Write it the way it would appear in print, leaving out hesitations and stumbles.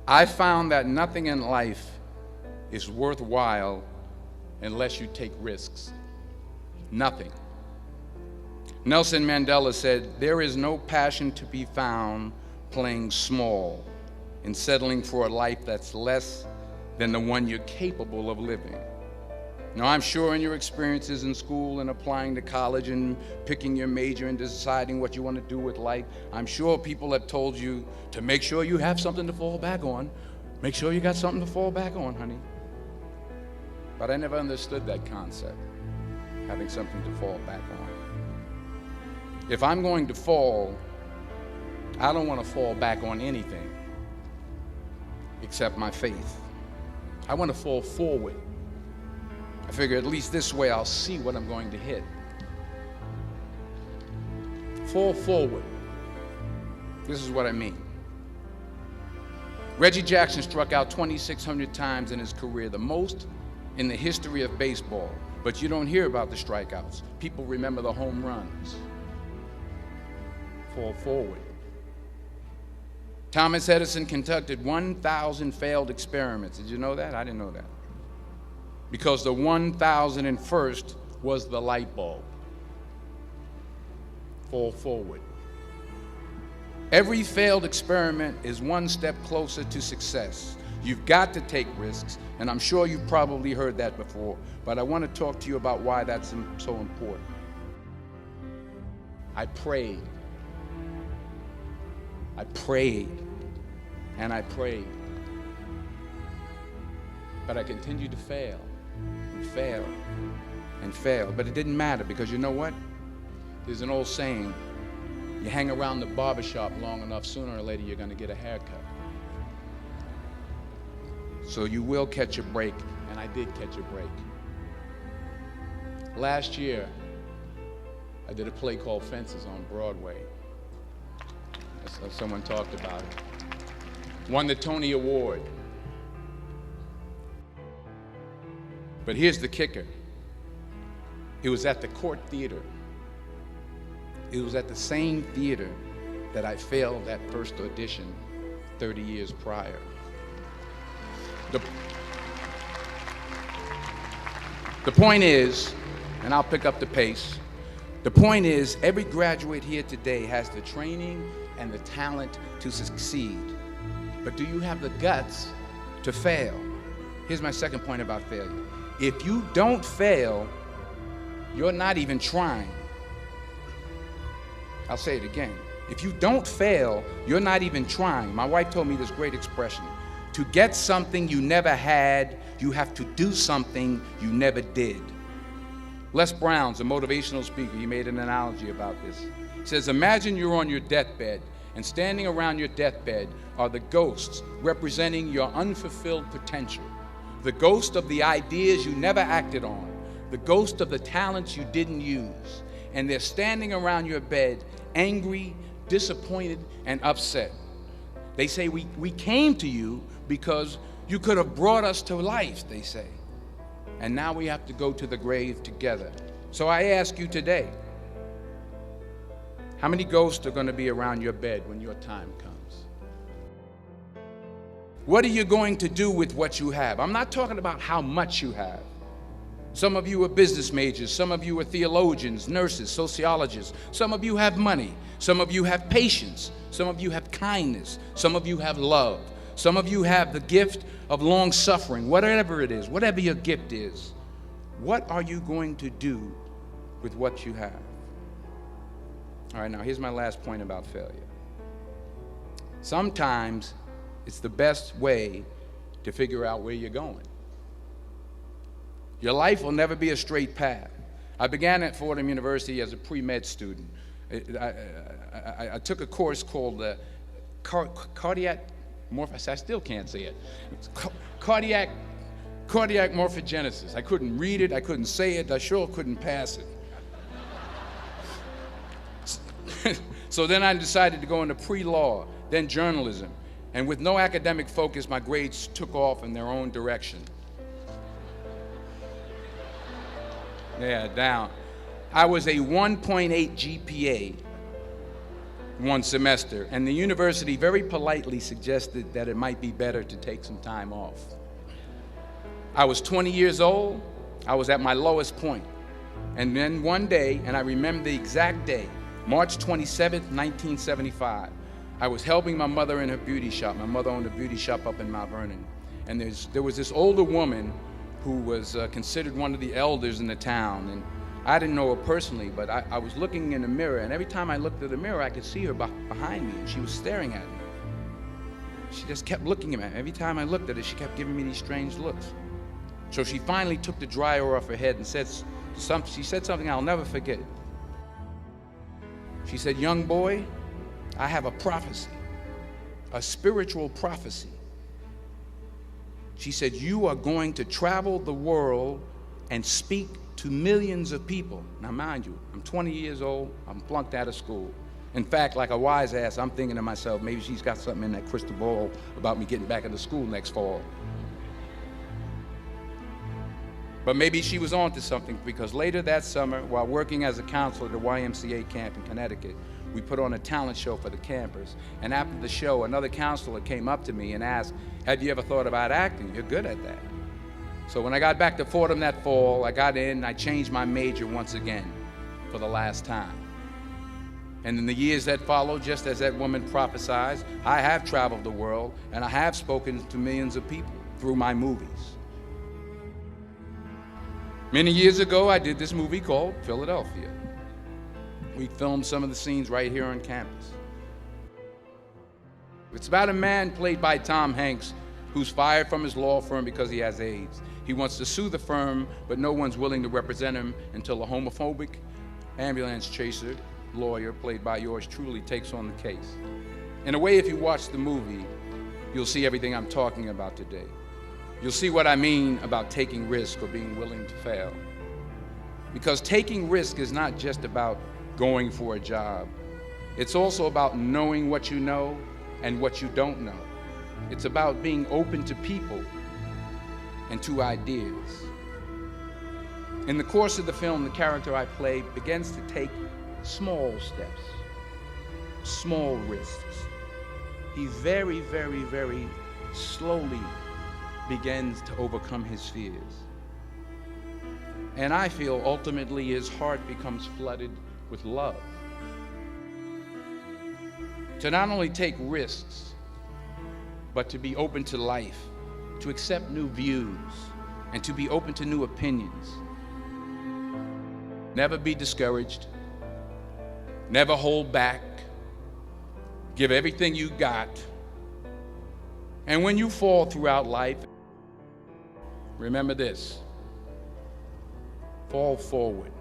I found that nothing in life is worthwhile unless you take risks. Nothing. Nelson Mandela said, "There is no passion to be found playing small and settling for a life that's less than the one you're capable of living." Now, I'm sure in your experiences in school and applying to college and picking your major and deciding what you want to do with life, I'm sure people have told you to make sure you have something to fall back on. Make sure you got something to fall back on, honey. But I never understood that concept, having something to fall back on. If I'm going to fall, I don't want to fall back on anything except my faith. I want to fall forward. I figure at least this way I'll see what I'm going to hit. Fall forward. This is what I mean. Reggie Jackson struck out 2,600 times in his career, the most in the history of baseball. But you don't hear about the strikeouts. People remember the home runs. Fall forward. Thomas Edison conducted 1,000 failed experiments. Did you know that? I didn't know that. Because the 1,001st was the light bulb. Fall forward. Every failed experiment is one step closer to success. You've got to take risks, and I'm sure you've probably heard that before, but I want to talk to you about why that's so important. I prayed, and I prayed, but I continued to fail. And fail. But it didn't matter, because you know what? There's an old saying, you hang around the barbershop long enough, sooner or later you're going to get a haircut. So you will catch a break, and I did catch a break. Last year, I did a play called Fences on Broadway. Someone talked about it. Won the Tony Award. But here's the kicker. It was at the Court Theater. It was at the same theater that I failed that first audition 30 years prior. The point is, and I'll pick up the pace, the point is every graduate here today has the training and the talent to succeed. But do you have the guts to fail? Here's my second point about failure. If you don't fail, you're not even trying. I'll say it again. If you don't fail, you're not even trying. My wife told me this great expression. To get something you never had, you have to do something you never did. Les Brown's a motivational speaker. He made an analogy about this. He says, imagine you're on your deathbed, and standing around your deathbed are the ghosts representing your unfulfilled potential. The ghost of the ideas you never acted on, the ghost of the talents you didn't use, and they're standing around your bed, angry, disappointed, and upset. They say, we came to you because you could have brought us to life, they say. And now we have to go to the grave together. So I ask you today, how many ghosts are going to be around your bed when your time comes? What are you going to do with what you have? I'm not talking about how much you have. Some of you are business majors. Some of you are theologians, nurses, sociologists. Some of you have money. Some of you have patience. Some of you have kindness. Some of you have love. Some of you have the gift of long suffering. Whatever it is, whatever your gift is, what are you going to do with what you have? All right, now here's my last point about failure. Sometimes it's the best way to figure out where you're going. Your life will never be a straight path. I began at Fordham University as a pre-med student. I took a course called cardiac morphogenesis. I still can't say it. Cardiac morphogenesis. I couldn't read it. I couldn't say it. I sure couldn't pass it. So then I decided to go into pre-law, then journalism. And with no academic focus, my grades took off in their own direction. Yeah, down. I was a 1.8 GPA one semester, and the university very politely suggested that it might be better to take some time off. I was 20 years old. I was at my lowest point. And then one day, and I remember the exact day, March 27th, 1975, I was helping my mother in her beauty shop. My mother owned a beauty shop up in Mount Vernon. And there was this older woman who was considered one of the elders in the town. And I didn't know her personally, but I was looking in the mirror, and every time I looked at the mirror, I could see her behind me, and she was staring at me. She just kept looking at me. Every time I looked at her, she kept giving me these strange looks. So she finally took the dryer off her head and she said something I'll never forget. She said, "Young boy, I have a prophecy, a spiritual prophecy." She said, "You are going to travel the world and speak to millions of people." Now, mind you, I'm 20 years old, I'm flunked out of school. In fact, like a wise ass, I'm thinking to myself, maybe she's got something in that crystal ball about me getting back into school next fall. But maybe she was on to something, because later that summer, while working as a counselor at the YMCA camp in Connecticut, we put on a talent show for the campers. And after the show, another counselor came up to me and asked, "Have you ever thought about acting? You're good at that." So when I got back to Fordham that fall, I got in and I changed my major once again for the last time. And in the years that followed, just as that woman prophesied, I have traveled the world and I have spoken to millions of people through my movies. Many years ago, I did this movie called Philadelphia. We filmed some of the scenes right here on campus. It's about a man played by Tom Hanks who's fired from his law firm because he has AIDS. He wants to sue the firm, but no one's willing to represent him until a homophobic ambulance chaser lawyer, played by yours truly, takes on the case. In a way, if you watch the movie, you'll see everything I'm talking about today. You'll see what I mean about taking risk or being willing to fail. Because taking risk is not just about going for a job. It's also about knowing what you know and what you don't know. It's about being open to people and to ideas. In the course of the film, the character I play begins to take small steps, small risks. He very, very, very slowly begins to overcome his fears. And I feel ultimately his heart becomes flooded with love. To not only take risks, but to be open to life, to accept new views, and to be open to new opinions. Never be discouraged. Never hold back. Give everything you got. And when you fall throughout life, remember this: fall forward.